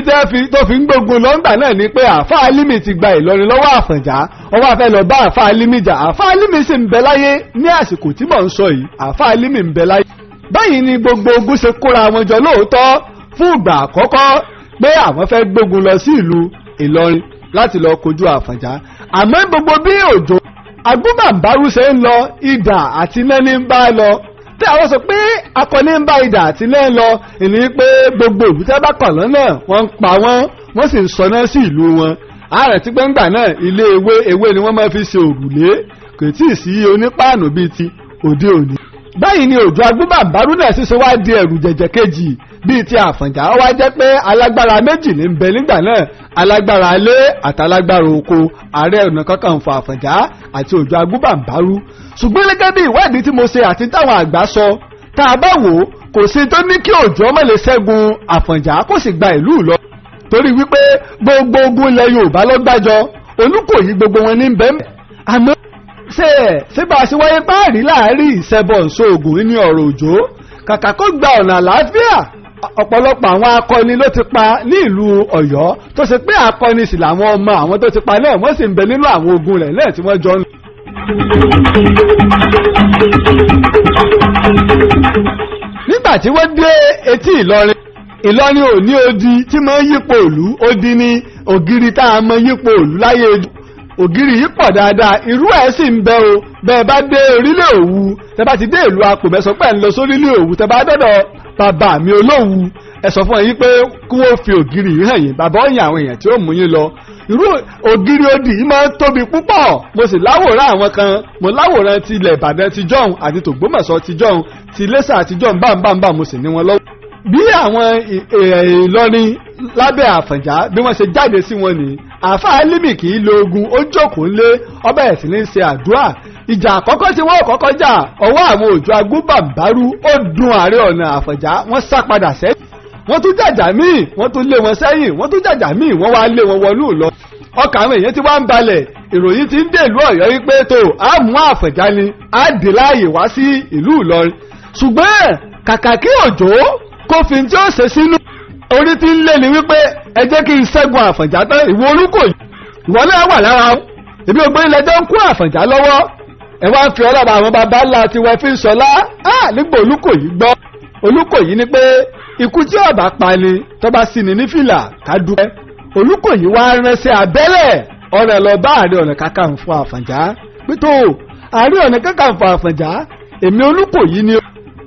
tó fi ń gbógun lọ́ngbà náà ni pé Àfá Álímì ti gba Ìlọrin lọ́wọ́ Àfọ̀njá ó wá fẹ́ lọ bá Àfá Álímì jà Àfá Álímì sì ń bẹ láyé ní àsìkò tí mò ń sọ yìí Àfá Álímì ń bẹ láyé. báyìí ni gbogbo ogun ṣe kóra wọn jọ lóòótọ́ fún ìgbà àkọ́kọ́ pé àwọn fẹ́ gbógun lọ sí ìlú Ìlọrin láti lọ kojú Àfọ̀njá àmọ́ gbogbo bí Òjó Agbúbàǹbárú ṣe ń lọ idà àti nẹ́ni ń bá lọ tí àwọn sọ pé akọni ń bá idà àti nẹ́ni lọ ìní pé gbogbo òbítẹ́ bá kàn lọ́nà wọ́n ń pa wọ́n sì ń sọná sí ìlú wọn. ààrẹ tí gbẹ́ngbà náà ilé ewé ni wọ́n máa fi ṣe òrùlé kò tí ì sí onípáànù bíi ti òde òní. báyìí ni Òjó Agbúbàǹbárú náà ṣiṣẹ́ wá di ẹ̀rù jẹ̀jẹ̀ kejì bíi ti Àfọ̀njá ó wá jẹ́ pé alágbára méjì ní ń bẹ nígbà náà alágbára alé àtàlágbára oko Ààrẹ Ọ̀nà Kakanfò Àfọ̀njá àti Òjó Agbúbàǹbárú. ṣùgbọ́n gẹ́gẹ́ bí ìwádìí tí mo ṣe àti táwọn àgbà sọ tá a bá wò ó kò sí tó ní kí Òjó má lè ṣẹ́gun Àfọ̀njá kó sì gba ìlú lọ torí wípé gbogbo ogun ilẹ̀ Yorùbá ló gbájọ Olúkòyí gbogbo wọn ní bẹ́ẹ̀ àmọ́ ṣé bá a ṣe wáyé páàrí láàárín ìṣẹ́bọ̀ ṣoògùn ní ọ̀rọ̀ Òjó kàkà kó gba ọ̀nà àlàáfíà ọ̀pọ̀lọpọ̀ àwọn akọni ló ti pa ní ìlú Ọ̀yọ́ tó ṣe pé akọni sì làwọn ọmọ àwọn tó ti pa náà wọ́n sì ń bẹ nínú àwọn ogun rẹ̀ náà tí wọ́n jọ ń. nígbà tí wọ́n dé etí Ìlọrin ò ní odi tí máa ń yípo ìlú odi ní ògiri tá a mọ yípo ìlú láyé ògiri yìí pọ̀ dáadáa irú ẹ̀ sì ń bẹ o bẹ́ẹ̀ bá dé orílẹ̀ Òwu tẹ́ bá ti dé ìlú Apòmẹ́sọpẹ́ ń lọ sórílẹ̀ Òwu tẹ́ bá dọ́dọ̀ bàbá mi Olówu ẹ sọ fún yín pé kí wọ́n fi ògiri yìí hàn yín bàbá ọ̀yìn àwọn èèyàn tí ó mú yín lọ irú ògiri odi yìí máa ń tóbi púpọ̀ mo sì láwòrán àwọn kan mo láwòrán ti ilẹ̀ Ìbàdàn ti jọ̀hún àti tògbómọ̀ṣọ́ ti jọ̀hún ti Iléṣà ti jọ̀hún bámbámbá mo sì ní wọn lọ́wọ́. bí àwọn Ìlọrin lábẹ́ Àfọ̀njá bí wọ́n ṣe jáde sí wọn nìyí Àfá Álímì kì í lo ogun ó jókòó lé ọbẹ̀ ẹ̀sìn ní ṣe àdúrà ìjà àkọ́kọ́ tí wọ́n kọ́kọ́ jà ọwọ́ àwọn Òjó Agbúbàǹbárú ó dùn Ààrẹ Ọ̀nà Àfọ̀njá wọ́n sá padà sẹ́yìn wọ́n tún jàjà míì wọ́n tún lé wọn sẹ́yìn wọ́n tún jàjà míì wọ́n wá lé wọn wọnú lọ ọkàn àwọn èèyàn ti wá ń balẹ̀ ìròyìn ti ń dé ìlú Ọ̀yọ́ wípé tó a mú Àfọ̀njá ni a dè láàyè wá sí ìlú Ìlọrin ṣùgbọ́n kàkà kí Òjó kó fi tí ó ṣe sínú orí tí ń lé ni wípé ẹ jẹ́ kí n ṣẹ́gun Àfọ̀njá tán ìwọ Olúkòyí ìwọ náà wà lára ìbí ògbóyin lẹ́jọ́ ń kó Àfọ̀njá lọ́wọ́ ẹ wá fi ọlọ́ba àwọn baba ńlá tí wọ́n fi ń sọlá nígbà Olúkòyí gbọ́ Olúkòyí ní pé ikú tí ọba pa ni tó bá sì ní fìlà ká dúpẹ́ Olúkòyí wá ránṣẹ́ abẹ́lẹ̀ ọ̀rẹ́ lọ bá Ààrẹ Ọ̀nà Kakanfò Àfọ̀njá pé tó Ààrẹ Ọ̀nà Kakanfò Àfọ̀njá èmi Olúkòyí ni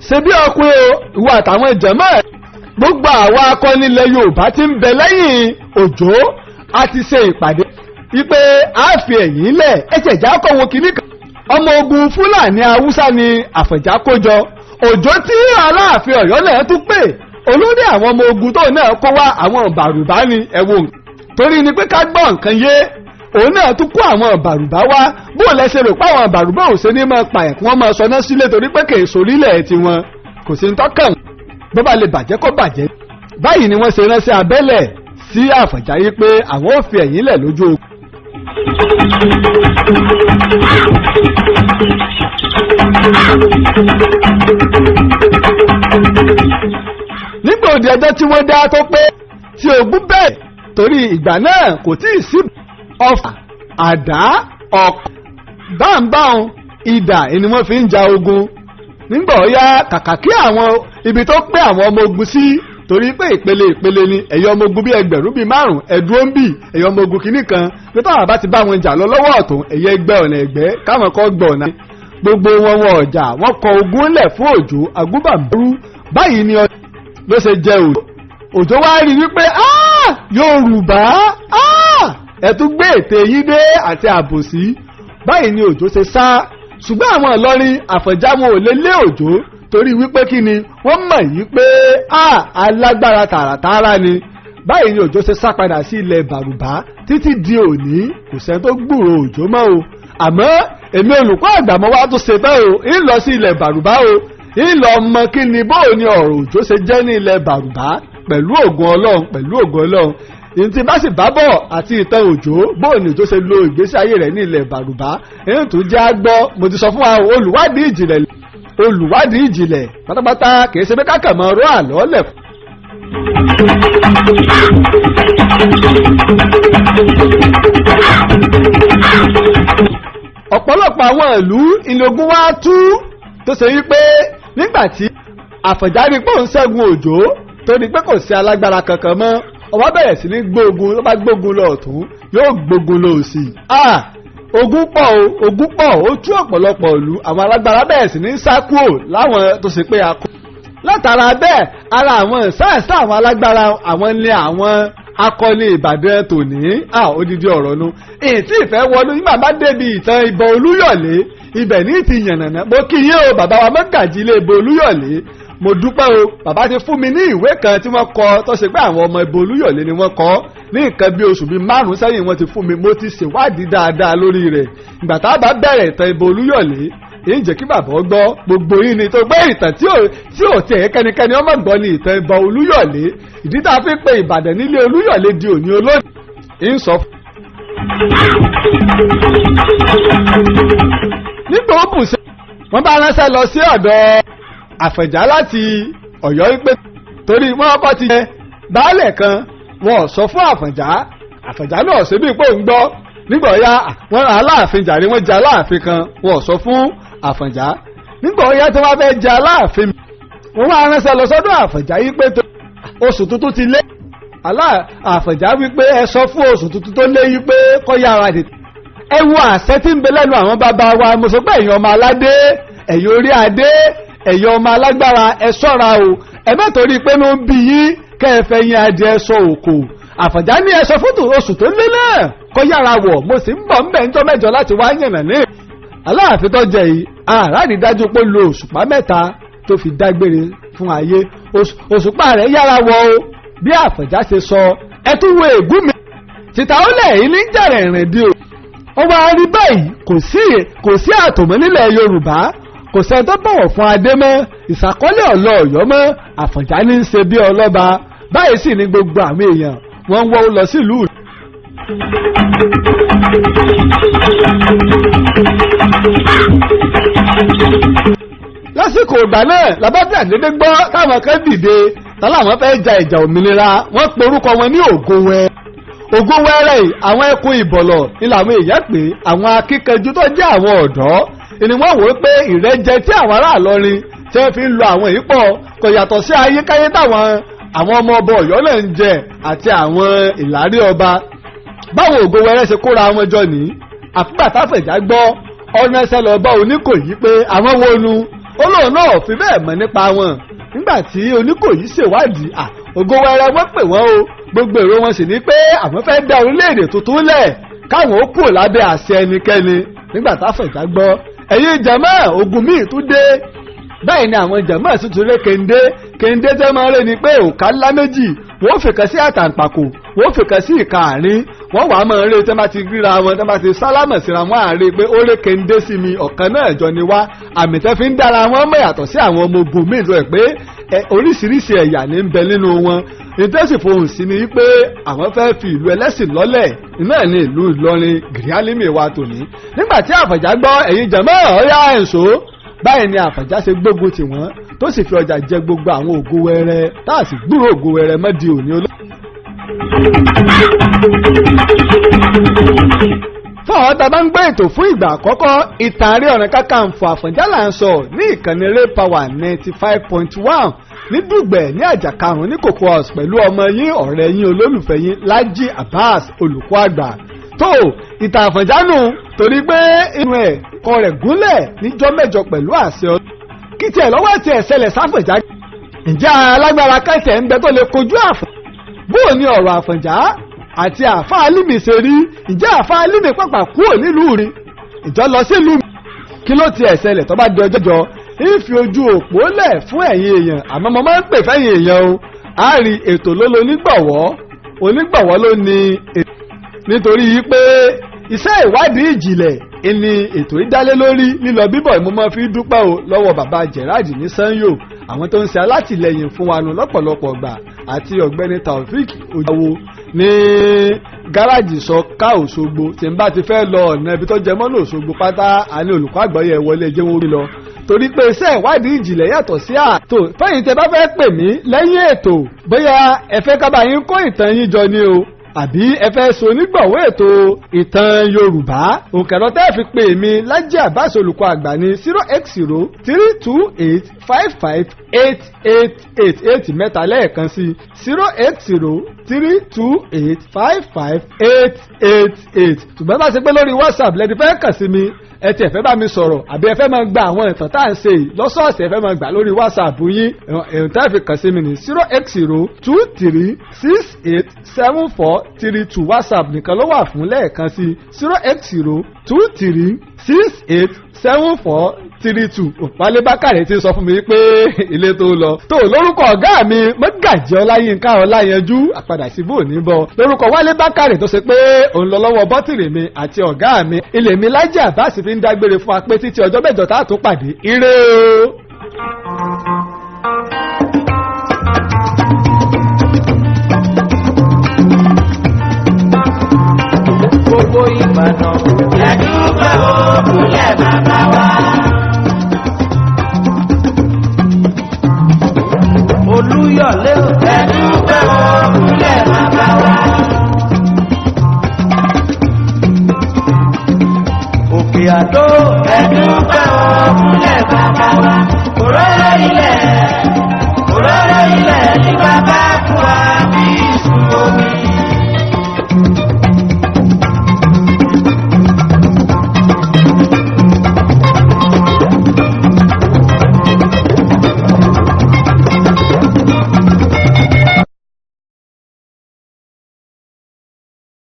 ṣe bí ọkùnrin ìwọ àtàwọn ìjọmọ́ ẹ̀ gbogbo àwọn akọni ilẹ̀ Yorùbá tí ń bẹ lẹ́yìn Òjó a ti ṣe ìpàdé wípé a fi ẹ̀yìn lẹ̀ ẹ̀jẹ̀ ìjà kọ̀ wọn kìíní kan ọmọ ogun Fúlàní Haúsá ni Àfọ̀njá kójọ Òjó tí Aláàfin Ọ̀yọ́ lẹ̀ tún pè olórí àwọn ọmọ ogun tó náà kó wá àwọn bàrùbá ni ẹ̀wọ̀n torí ni pé ká gbọ́ nǹkan yé òun náà tún kó àwọn bàrùbá wá bó lẹ́sẹ̀ rò pé àwọn bàrùbá ò ṣe ní máa pa ẹ̀kún wọn máa sọná sílé torí pé kì í sorílẹ̀ tiwọn kò sí ní tọ́kàn bó bá lè bàjẹ́ kó bàjẹ́ báyìí ni wọ́n ṣe ránṣẹ́ abẹ́lẹ̀ sí Àfọ̀njá yìí pé àwọn ò fi ẹ̀yìn lẹ̀ lójú ogun. nígbà òde ọjọ́ tí wọ́n dá tó pé tí ogun bẹ́ẹ̀ torí ìgbà náà kò tí ì sí ọfà àdá ọ̀kọ̀ báńbáun idà ni wọ́n fi ń ja ogun nígbà ó yá kàkà kí àwọn ibi tó pé àwọn ọmọ ogun sí torí pé ìpele ni ẹ̀yọ ọmọ ogun bí ẹgbẹ̀rún bíi 5 ẹ̀dúró ń bì ẹ̀yọ ọmọ ogun kìíní kan pé táwọn bá ti bá wọn jà lọ lọ́wọ́ ọ̀tún ẹ̀yẹ ẹgbẹ́ ọ̀nà ẹ̀gbẹ́ káwọn kọ́ gbọ̀ ọ̀nà gbogbo wọn ọjà wọn kọ ogun lẹ̀ fún Òjó agúbàmọ́rú báyìí ni ló ṣe jẹ Òjó wá rí wípé Yorùbá ẹ tún gbé ète yí dé àti àbòsí báyìí ni Òjó ṣe sá ṣùgbọ́n àwọn Ìlọrin Àfọ̀njá wọn ò lè lé Òjó torí wípé kí ni wọ́n mọ̀ yí pé alágbára tààràtààrà ni báyìí ni Òjó ṣe sá padà sí ilẹ̀ Bàrùbá títí di òní kò sẹ́ni tó gbúrò Òjó mọ́ o àmọ́ èmi olùkọ́ àgbà mo wá tó ṣe tán o ń lọ sí ilẹ̀ Bàrùbá o ń lọ mọ kí ni bóò ni ọ̀rọ̀ Òjó ṣe jẹ́ ní ilẹ̀ Bàrùbá pẹ̀lú ògùn Ọlọ́run ìyẹn tí bá sì bá bọ̀ àti ìtàn Òjó bóò ni Òjó ṣe lo ìgbésí ayé rẹ̀ ní ilẹ̀ Bàrùbá èyí tó jẹ́ àgbọ́ mo ti sọ fún wa olùwádìí ìjìnlẹ̀ pátápátá kìí ṣe pé kákà mọ́ ọ̀rọ̀ àlọ́ lẹ̀. ọ̀pọ̀lọpọ̀ àwọn ìlú ìlógún wá tú tó ṣe wípé nígbàtí Àfọ̀njá rí pé òun ṣẹ́gun Òjó tó ní pé kò sí alágbára kankan mọ́ ó wá bẹ̀rẹ̀ sí ní gbógun ló bá gbógun lọ ọ̀tún yóò gbógun lọ òsì ogun pọ̀ ó tú ọ̀pọ̀lọpọ̀ ìlú àwọn alágbára bẹ̀rẹ̀ sí ní sá kúrò láwọn tó ṣe pé akọ látara bẹ́ẹ̀ ara àwọn ìsáàsá àwọn alágbára àwọn ilé àwọn akọni Ìbàdàn tòní odidi ọ̀rọ̀ nu èyí tí ìfẹ́ wọnú nígbà bá débi ìtàn ìbọn Olúyọ̀lé ibẹ̀ ní ti yànnàná mo kí yín o bàbá wa Mọ́gàjí ilé ìbọn Olúyọ̀lé mo dúpẹ́ o bàbá ti fún mi ní ìwé kan tí wọ́n kọ tó ṣe pé àwọn ọmọ ìbọn Olúyọ̀lé ni wọ́n kọ ní nǹkan bí oṣù bíi 5 sẹ́yìn wọ́n ti fún mi mo ti ṣèwádìí dáadáa lórí rẹ̀ ìgbà tá a bá bẹ̀rẹ̀ ìtàn ìbọn Olúyọ̀lé èyí jẹ́ kí bàbá gbọ́ gbogbo yìí ni tó gbé ìtàn tí ò tiẹ̀ kẹ́nikẹ́ni ọmọ gbọ́ ní ìtàn ìbọn Olúyọ̀lé ìdí tá a fi pe Ìbàdàn nílé Olúyọ̀lé di òní olónìí ń sọ fún. nígbà ó bù sí wọ́n bá ránṣẹ́ lọ sí ọ̀dọ̀ Àfọ̀njá láti Ọ̀yọ́ wípé torí wọ́n kọ́ ti jẹ baálẹ̀ kan wọ́n sọ fún Àfọ̀njá náà ṣe bí pé òun gbọ́ nígbà ọ̀yá wọ́n Aláàfin jàre wọ́n jẹ Aláàfin kan wọ́n sọ fún Àfọ̀njá nígbà ọ̀yá tí wọ́n fẹ́ jẹ Aláàfin wọ́n wá ránṣẹ́ lọ sọ́dọ̀ Àfọ̀njá yí pé oṣù tuntun ti lé Àfọ̀njá wípé ẹ sọ fún oṣù tuntun tó lé yí pé kọ́ yára dé ẹ wo àṣẹ tí ń bẹ lẹ́nu àwọn bàbá wa mo sọ pé ẹ̀yin ọmọ aládé ẹ̀yin orí adé ẹ̀yin ọmọ alágbára ẹ ṣọ́ra o ẹ má torí pé ló ń bí yín kẹfẹ́ yín adìẹ sọ òkò Àfọ̀njá ní ẹ sọ fún oṣù tó lé náà kọ́ yára wọ̀ mo sì ń bọ̀ ń bẹ̀ ń jọ́ mẹ́jọ láti wá yànnà ní. Aláàfin tó jẹ yìí àràrí dájú pé lo òṣùpá 3 tó fi dágbére fún ayé òṣùpá rẹ̀ yára wọ̀ o bí Àfọ̀njá ṣe sọ ẹ tún wo ègún mi tìta ó lẹ̀ yìí ní jẹ̀rẹ̀ ìrìn dí o. ó wá rí báyìí kò sí àtòmọ́ nílẹ̀ Yorùbá kò sẹ́ni tó bọ̀wọ̀ fún adé mọ́ ìṣàkọ́lẹ̀ ọ̀lọ́ Ọ̀yọ́ mọ́ Àfọ̀njá ní í ṣe bí ọlọ́ba báyìí sì ni gbogbo àwọn èèyàn wọ́n ń wọ́ lọ sílùú. lásìkò ìgbà náà làbábí àdédé gbọ́ táwọn kan dìde táwọn fẹ́ ja ìjà òmìnira wọ́n pe orúkọ wọn ní Ògúnwẹ́rẹ́ àwọn ẹkùn Ìbọ̀lọ̀ ni làwọn èèyàn pé àwọn akíkanjú tó jẹ́ àwọn ọ̀dọ́ ni wọ́n wò pé ìrẹ́jẹ tí àwọn ará Ìlọrin tí wọ́n fi ń lo àwọn ìpọ̀ kò yàtọ̀ sí ayékáyé táwọn ọmọ ọba Ọ̀yọ́ náà ń jẹ àti àwọn ìlàrí ọba báwo Ògúnwẹ́rẹ́ ṣe kóra wọn jọ ní àfúgbà táfẹ̀já gbọ́ ọ̀nà ẹsẹ̀ lọ́ba Oníkòyí pé àwọn wọnú olóòn náà fi bẹ́ẹ̀ mọ̀ nípa wọn nígbà tí Oníkòyí ṣèwádìí Ògúnwẹ́rẹ́ wọ́n pè wọ́n o gbogbo èrò wọn sì ní pé àwọn fẹ́ dá orílẹ̀-èdè tuntun lẹ̀ káwọn ó kúrò lábẹ́ àṣẹ ẹnikẹ́ni nígbà táfẹ̀já gbọ́ ẹ̀yin jàmáà ogun míì tún dé báyìí ni àwọn jàmáà sì tún ré kéńdé tẹ́ máa rẹ́ ni pé òkà ńlá méjì wọ́n fìkan sí àtàǹpàkò wọ́n fìkan sí ìka àárín wọ́n wàá máa rẹ́ tẹ́ bá ti ríra wọn tẹ́ bá ti sálámà síra wọn àárẹ̀ pé ó ré kéńdé sí mi ọ̀kan náà jọ ni wá àmì tẹ́ fi ń dára wọn mọ̀ yàtọ̀ sí àwọn ọmọ ogun míì tó ẹ̀ pé oríṣiríṣi ẹ̀yà ní ń bẹ nínú wọn ìtẹ́sí fohùn sí ni pé àwọn fẹ́ fi ìlú ẹlẹ́sìn lọ́lẹ̀ iná ní ìlú Ìlọrin gíríálímì wa tòní nígbà tí Àfọ̀njá gbọ́ ẹ̀yin jàmáà ọ̀yá ẹ̀ṣọ́ báyìí ni Àfọ̀njá ṣe gbógun tì wọ́n tó sì fi ọjà jẹ gbogbo àwọn Ògúnwẹ́rẹ́ tá a sì gbúrò Ògúnwẹ́rẹ́ mọ́ di òní fún àwọn tá a bá ń gbé ètò fún ìgbà àkọ́kọ́ ìtàn Ààrẹ Ọ̀nà Kakanfò Àfọ̀njá là ń sọ ní ìkànnì Raypower 95.1 ní Dùgbẹ̀ ní àjà karùn-ún ní Cocoa House pẹ̀lú ọmọ yín ọ̀rẹ́ yín olólùfẹ́ yín Lájí Abbas olùkọ́ àgbà. tó ìtàn Àfọ̀njá nù torí pé inú ẹ̀ kọ rẹ̀ gúnlẹ̀ níjọ́ mẹ́jọ pẹ̀lú àṣẹ kí tiẹ̀ lọ́wọ́ tiẹ̀ ṣẹlẹ̀ sáfọ̀njá. ǹjẹ́ alágbára kẹsẹ̀ ń bẹ tó lè kojú Àfọ̀njá? bóò ni ọ̀rọ̀ Àfọ̀njá àti àfa Alímì ṣe rí? ǹjẹ́ àfa Alímì pàpà kúrò nílùú rí? ìjọ lọ sílùú mi? kí ló tiẹ̀ ṣẹlẹ̀ tó bá di ọjọ́ jọ ìfi ojú òpó lẹ̀ fún ẹ̀yin èèyàn àmọ́ mo máa ń pè fẹ́yìn èèyàn o. a rí ètò ló lo onígbọ̀wọ́ ló ní ètò nítorí pé iṣẹ́ ìwádìí ìjìnlẹ̀ ni ètò ìdálé lórí lílọ bíbọ̀ mo máa fi dúpẹ́ o lọ́wọ́ bàbá Gerard ní Sanyo àwọn tó ń ṣe alátìlẹyìn fún wa nù lọ́pọ̀lọpọ̀ gbà àti ọ̀gbẹ́ni Taofik Ojawo ní gáràjì sọ ká Òṣogbo tí n bá ti fẹ́ lọ ọ̀nà ibi tó jẹ mọ́nà Òṣogbo pátá àní olùkọ́ àgbọ̀yẹ̀ wọlé jẹ́ wọn rí lọ torí pé iṣẹ́ ìwádìí ìjìnlẹ̀ yàtọ̀ sí ààtò fẹ́yìn tẹ́ bá fẹ́ pè mí lẹ́yìn ètò bóyá ẹ fẹ́ ká bá yín kó ìtàn yín jọ ni o àbí ẹ fẹ́ so onígbọ̀wọ́ ètò ìtàn Yorùbá òǹkẹ̀rọ tẹ́ fi pè mí Lájí Abbas olùkọ́ àgbà ní 08032855888 mẹ́ta lẹ́ẹ̀kan sí 08032855888 ṣùgbọ́n bá ṣe pé lórí WhatsApp lẹ́ni fẹ́ kàn sí mi ẹ tiẹ̀ fẹ́ bá mi sọ̀rọ̀ àbí ẹ fẹ́ máa gba àwọn ìtàn tá à ń ṣe yìí lọ́sọ̀ọ̀sẹ̀ ẹ fẹ́ máa gbà lórí WhatsApp yín èèyàn tá a fi kàn sí mi ní 08023687432 WhatsApp nìkan ló wà fún lẹ́ẹ̀kan sí 08023687432 Wálé Bákàrẹ̀ ti sọ fún mi pé ilé tó lọ tó lórúkọ ọ̀gá mi Mọ́gàjí Ọláyínká Ọláyanjú àpadà sí bò ní bọ lórúkọ Wálé Bákàrẹ̀ tó ṣe pé òun lọ lọ́wọ́ bọ́tìrì mi àti ọ̀gá mi ilé mi Lájí Abbas fi ń dágbére fún wa pé títí ọjọ́ mẹ́jọ tá a tó pàdé ire o. gbogbo Ìbàdàn lẹ́dúgbà ó kúlẹ̀ bàbá wa.